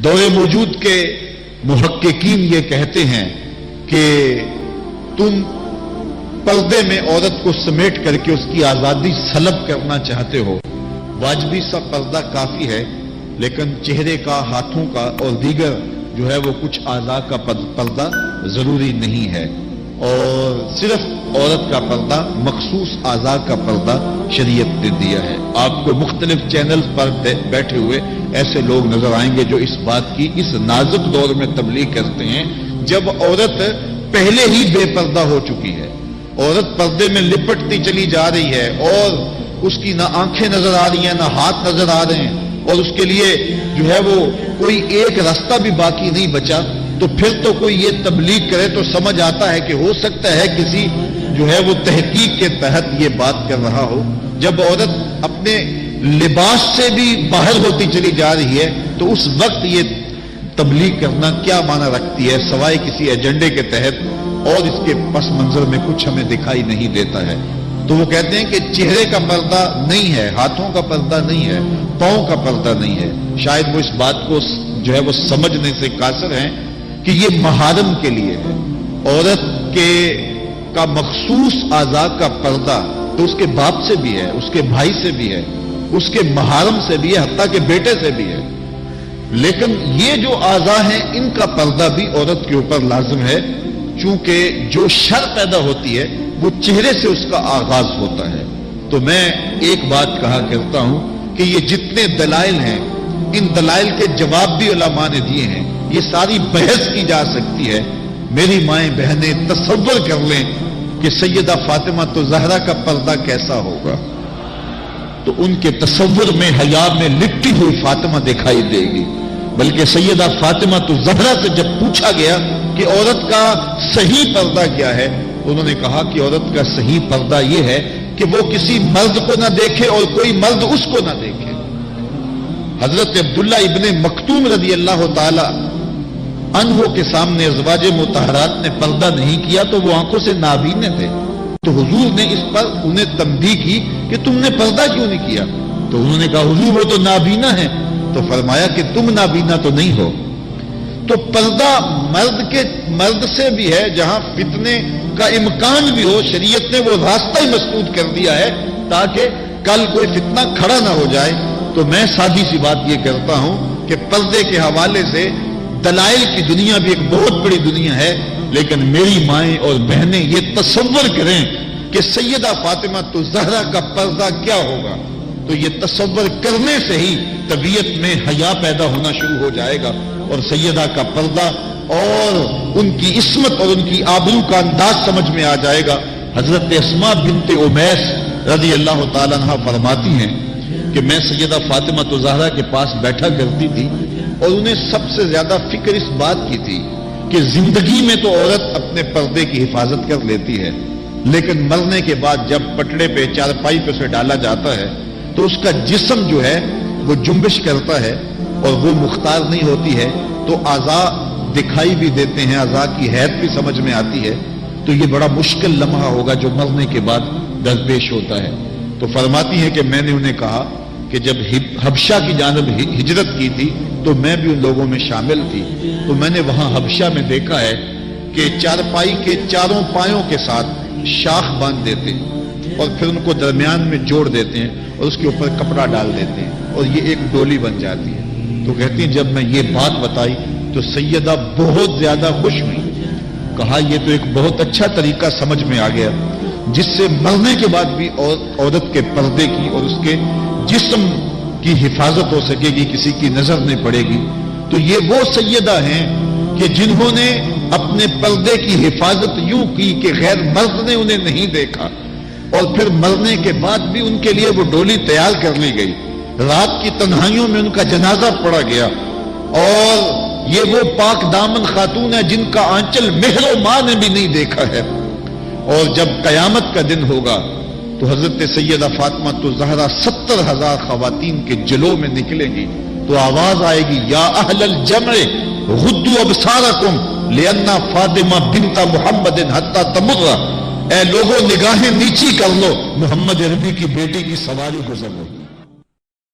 دور موجود کے محققین یہ کہتے ہیں کہ تم پردے میں عورت کو سمیٹ کر کے اس کی آزادی سلب کرنا چاہتے ہو. واجبی سا پردہ کافی ہے، لیکن چہرے کا، ہاتھوں کا اور دیگر جو ہے وہ کچھ اعضاء کا پردہ ضروری نہیں ہے. اور صرف عورت کا پردہ، مخصوص اعضاء کا پردہ شریعت نے دیا ہے. آپ کو مختلف چینلز پر بیٹھے ہوئے ایسے لوگ نظر آئیں گے جو اس بات کی اس نازک دور میں تبلیغ کرتے ہیں جب عورت پہلے ہی بے پردہ ہو چکی ہے. عورت پردے میں لپٹتی چلی جا رہی ہے اور اس کی نہ آنکھیں نظر آ رہی ہیں نہ ہاتھ نظر آ رہے ہیں، اور اس کے لیے جو ہے وہ کوئی ایک راستہ بھی باقی نہیں بچا. تو پھر تو کوئی یہ تبلیغ کرے تو سمجھ آتا ہے کہ ہو سکتا ہے کسی جو ہے وہ تحقیق کے تحت یہ بات کر رہا ہو. جب عورت اپنے لباس سے بھی باہر ہوتی چلی جا رہی ہے تو اس وقت یہ تبلیغ کرنا کیا معنی رکھتی ہے سوائے کسی ایجنڈے کے تحت، اور اس کے پس منظر میں کچھ ہمیں دکھائی نہیں دیتا ہے. تو وہ کہتے ہیں کہ چہرے کا پردہ نہیں ہے، ہاتھوں کا پردہ نہیں ہے، پاؤں کا پردہ نہیں ہے. شاید وہ اس بات کو جو ہے وہ سمجھنے سے قاصر ہیں کہ یہ محارم کے لیے ہے. عورت کا مخصوص اعضاء کا پردہ تو اس کے باپ سے بھی ہے، اس کے بھائی سے بھی ہے، اس کے محارم سے بھی ہے، حتیٰ کہ بیٹے سے بھی ہے. لیکن یہ جو اعضاء ہیں ان کا پردہ بھی عورت کے اوپر لازم ہے، چونکہ جو شر پیدا ہوتی ہے وہ چہرے سے اس کا آغاز ہوتا ہے. تو میں ایک بات کہا کرتا ہوں کہ یہ جتنے دلائل ہیں ان دلائل کے جواب بھی علماء نے دیے ہیں. یہ ساری بحث کی جا سکتی ہے. میری مائیں بہنیں تصور کر لیں کہ سیدہ فاطمہ تو زہرا کا پردہ کیسا ہوگا، تو ان کے تصور میں حیا میں لپٹی ہوئی فاطمہ دکھائی دے گی. بلکہ سیدہ فاطمہ تو زہرا سے جب پوچھا گیا کہ عورت کا صحیح پردہ کیا ہے، انہوں نے کہا کہ عورت کا صحیح پردہ یہ ہے کہ وہ کسی مرد کو نہ دیکھے اور کوئی مرد اس کو نہ دیکھے. حضرت عبداللہ ابن مکتوم رضی اللہ تعالی عنہ کے سامنے ازواج مطہرات نے پردہ نہیں کیا تو وہ آنکھوں سے نابینے تھے. تو حضور نے اس پر انہیں تنبیہ کی کہ تم نے پردہ کیوں نہیں کیا؟ تو انہوں نے کہا حضور وہ تو نابینا ہے. تو فرمایا کہ تم نابینا تو نہیں ہو. تو پردہ مرد سے بھی ہے، جہاں فتنے کا امکان بھی ہو شریعت نے وہ راستہ ہی مسدود کر دیا ہے تاکہ کل کوئی فتنہ کھڑا نہ ہو جائے. تو میں سادی سی بات یہ کرتا ہوں کہ پردے کے حوالے سے دلائل کی دنیا بھی ایک بہت بڑی دنیا ہے، لیکن میری مائیں اور بہنیں یہ تصور کریں کہ سیدہ فاطمہ تو زہرا کا پردہ کیا ہوگا، تو یہ تصور کرنے سے ہی طبیعت میں حیا پیدا ہونا شروع ہو جائے گا اور سیدہ کا پردہ اور ان کی عصمت اور ان کی آبرو کا انداز سمجھ میں آ جائے گا. حضرت اسماء بنت امیس رضی اللہ تعالیٰ عنہ فرماتی ہیں کہ میں سیدہ فاطمہ تو زہرا کے پاس بیٹھا کرتی تھی اور انہیں سب سے زیادہ فکر اس بات کی تھی کہ زندگی میں تو عورت اپنے پردے کی حفاظت کر لیتی ہے، لیکن مرنے کے بعد جب پٹڑے پہ چارپائی پہ سے ڈالا جاتا ہے تو اس کا جسم جو ہے وہ جنبش کرتا ہے اور وہ مختار نہیں ہوتی ہے، تو اعضاء دکھائی بھی دیتے ہیں، اعضاء کی حیت بھی سمجھ میں آتی ہے. تو یہ بڑا مشکل لمحہ ہوگا جو مرنے کے بعد درپیش ہوتا ہے. تو فرماتی ہے کہ میں نے انہیں کہا کہ جب حبشہ کی جانب ہجرت کی تھی تو میں بھی ان لوگوں میں شامل تھی. تو میں نے وہاں حبشہ میں دیکھا ہے کہ چارپائی کے چاروں پایوں کے ساتھ شاخ باندھ دیتے ہیں اور پھر ان کو درمیان میں جوڑ دیتے ہیں اور اس کے اوپر کپڑا ڈال دیتے ہیں اور یہ ایک ڈولی بن جاتی ہے. تو کہتی ہیں جب میں یہ بات بتائی تو سیدہ بہت زیادہ خوش ہوئی. کہا یہ تو ایک بہت اچھا طریقہ سمجھ میں آ گیا جس سے مرنے کے بعد بھی عورت کے پردے کی اور اس کے جسم کی حفاظت ہو سکے گی، کسی کی نظر نہیں پڑے گی. تو یہ وہ سیدہ ہیں کہ جنہوں نے اپنے پردے کی حفاظت یوں کی کہ غیر مرد نے انہیں نہیں دیکھا، اور پھر مرنے کے بعد بھی ان کے لیے وہ ڈولی تیار کر لی گئی. رات کی تنہائیوں میں ان کا جنازہ پڑا گیا، اور یہ وہ پاک دامن خاتون ہے جن کا آنچل مہر و ماں نے بھی نہیں دیکھا ہے. اور جب قیامت کا دن ہوگا تو حضرت سیدہ فاطمہ تو زہرا 70,000 خواتین کے جلو میں نکلیں گی تو آواز آئے گی یا اہل الجمع غضوا ابصارکم لأن فاطمہ بنت محمد حتی تمر. اے لوگوں نگاہیں نیچی کر لو، محمد عربی کی بیٹی کی سواری گزر رہی.